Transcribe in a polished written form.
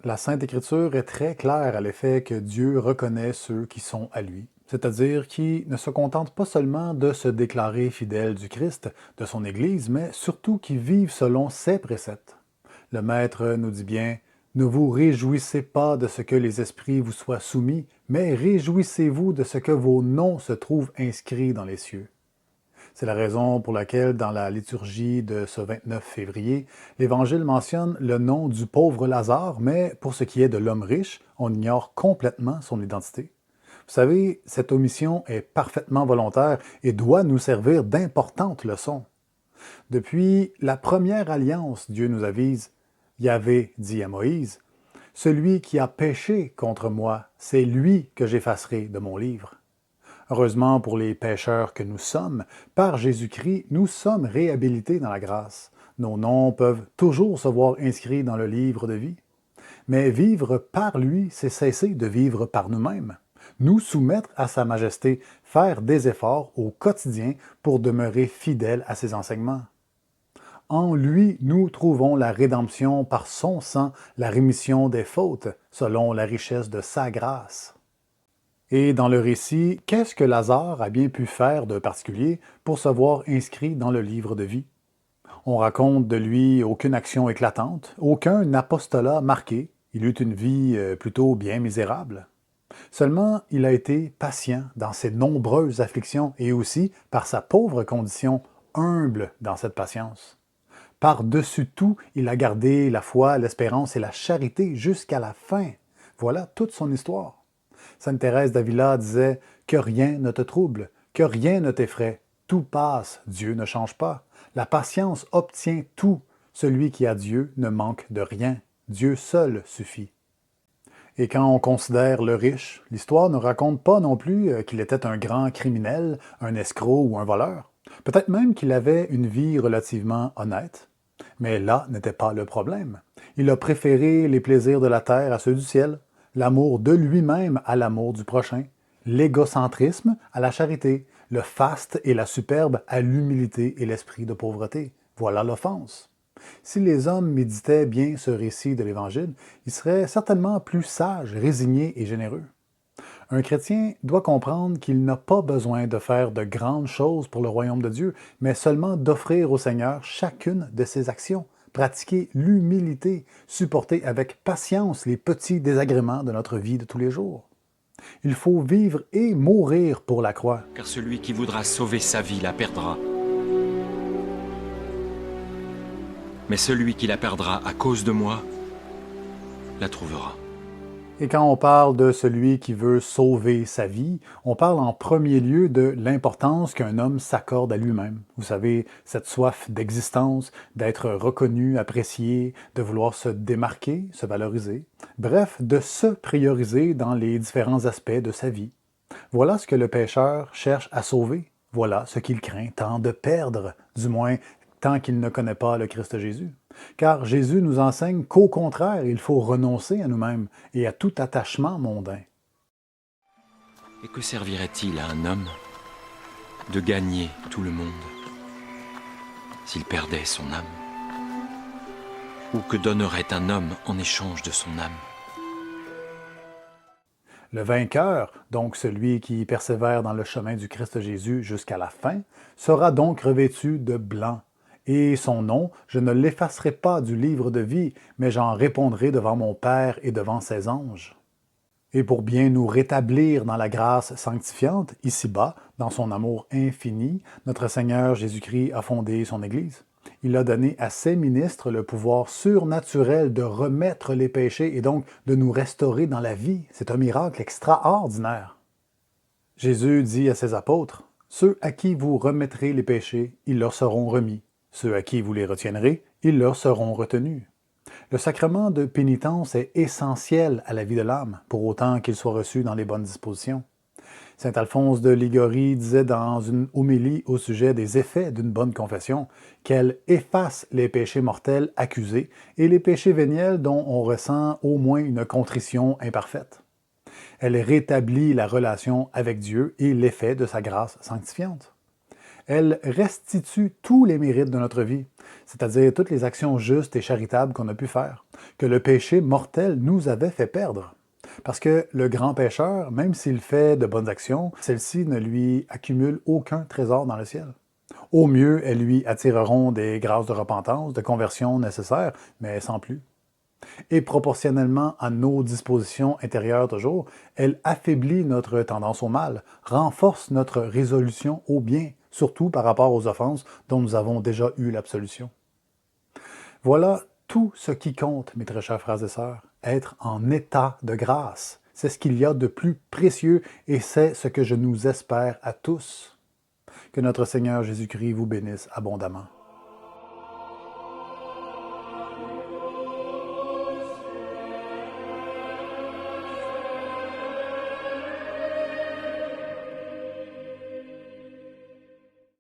La Sainte Écriture est très claire à l'effet que Dieu reconnaît ceux qui sont à lui, c'est-à-dire qui ne se contentent pas seulement de se déclarer fidèles du Christ, de son Église, mais surtout qui vivent selon ses préceptes. Le Maître nous dit bien, ne vous réjouissez pas de ce que les esprits vous soient soumis, mais réjouissez-vous de ce que vos noms se trouvent inscrits dans les cieux. C'est la raison pour laquelle, dans la liturgie de ce 29 février, l'Évangile mentionne le nom du pauvre Lazare, mais pour ce qui est de l'homme riche, on ignore complètement son identité. Vous savez, cette omission est parfaitement volontaire et doit nous servir d'importantes leçons. Depuis la première alliance, Dieu nous avise, Yahvé dit à Moïse, « Celui qui a péché contre moi, c'est lui que j'effacerai de mon livre. » Heureusement pour les pécheurs que nous sommes, par Jésus-Christ, nous sommes réhabilités dans la grâce. Nos noms peuvent toujours se voir inscrits dans le livre de vie. Mais vivre par lui, c'est cesser de vivre par nous-mêmes. Nous soumettre à sa majesté, faire des efforts au quotidien pour demeurer fidèles à ses enseignements. En lui, nous trouvons la rédemption par son sang, la rémission des fautes, selon la richesse de sa grâce. Et dans le récit, qu'est-ce que Lazare a bien pu faire de particulier pour se voir inscrit dans le livre de vie? On raconte de lui aucune action éclatante, aucun apostolat marqué, il eut une vie plutôt bien misérable. Seulement, il a été patient dans ses nombreuses afflictions et aussi, par sa pauvre condition, humble dans cette patience. Par-dessus tout, il a gardé la foi, l'espérance et la charité jusqu'à la fin. Voilà toute son histoire. Sainte Thérèse d'Avila disait « Que rien ne te trouble, que rien ne t'effraie, tout passe, Dieu ne change pas. La patience obtient tout. Celui qui a Dieu ne manque de rien. Dieu seul suffit. » Et quand on considère le riche, l'histoire ne raconte pas non plus qu'il était un grand criminel, un escroc ou un voleur. Peut-être même qu'il avait une vie relativement honnête. Mais là n'était pas le problème. Il a préféré les plaisirs de la terre à ceux du ciel, l'amour de lui-même à l'amour du prochain, l'égocentrisme à la charité, le faste et la superbe à l'humilité et l'esprit de pauvreté. Voilà l'offense. Si les hommes méditaient bien ce récit de l'Évangile, ils seraient certainement plus sages, résignés et généreux. Un chrétien doit comprendre qu'il n'a pas besoin de faire de grandes choses pour le royaume de Dieu, mais seulement d'offrir au Seigneur chacune de ses actions, pratiquer l'humilité, supporter avec patience les petits désagréments de notre vie de tous les jours. Il faut vivre et mourir pour la croix. Car celui qui voudra sauver sa vie la perdra. Mais celui qui la perdra à cause de moi la trouvera. Et quand on parle de celui qui veut sauver sa vie, on parle en premier lieu de l'importance qu'un homme s'accorde à lui-même. Vous savez, cette soif d'existence, d'être reconnu, apprécié, de vouloir se démarquer, se valoriser. Bref, de se prioriser dans les différents aspects de sa vie. Voilà ce que le pécheur cherche à sauver. Voilà ce qu'il craint tant de perdre, du moins tant qu'il ne connaît pas le Christ Jésus. Car Jésus nous enseigne qu'au contraire, il faut renoncer à nous-mêmes et à tout attachement mondain. Et que servirait-il à un homme de gagner tout le monde s'il perdait son âme? Ou que donnerait un homme en échange de son âme? Le vainqueur, donc celui qui persévère dans le chemin du Christ Jésus jusqu'à la fin, sera donc revêtu de blanc. Et son nom, je ne l'effacerai pas du livre de vie, mais j'en répondrai devant mon Père et devant ses anges. Et pour bien nous rétablir dans la grâce sanctifiante, ici-bas, dans son amour infini, notre Seigneur Jésus-Christ a fondé son Église. Il a donné à ses ministres le pouvoir surnaturel de remettre les péchés et donc de nous restaurer dans la vie. C'est un miracle extraordinaire. Jésus dit à ses apôtres, « Ceux à qui vous remettrez les péchés, ils leur seront remis. Ceux à qui vous les retiendrez, ils leur seront retenus. » Le sacrement de pénitence est essentiel à la vie de l'âme, pour autant qu'il soit reçu dans les bonnes dispositions. Saint Alphonse de Liguori disait dans une homélie au sujet des effets d'une bonne confession qu'elle efface les péchés mortels accusés et les péchés véniels dont on ressent au moins une contrition imparfaite. Elle rétablit la relation avec Dieu et l'effet de sa grâce sanctifiante. Elle restitue tous les mérites de notre vie, c'est-à-dire toutes les actions justes et charitables qu'on a pu faire, que le péché mortel nous avait fait perdre. Parce que le grand pécheur, même s'il fait de bonnes actions, celles-ci ne lui accumulent aucun trésor dans le ciel. Au mieux, elles lui attireront des grâces de repentance, de conversion nécessaires, mais sans plus. Et proportionnellement à nos dispositions intérieures toujours, elle affaiblit notre tendance au mal, renforce notre résolution au bien, surtout par rapport aux offenses dont nous avons déjà eu l'absolution. Voilà tout ce qui compte, mes très chers frères et sœurs, être en état de grâce. C'est ce qu'il y a de plus précieux et c'est ce que je nous espère à tous. Que notre Seigneur Jésus-Christ vous bénisse abondamment.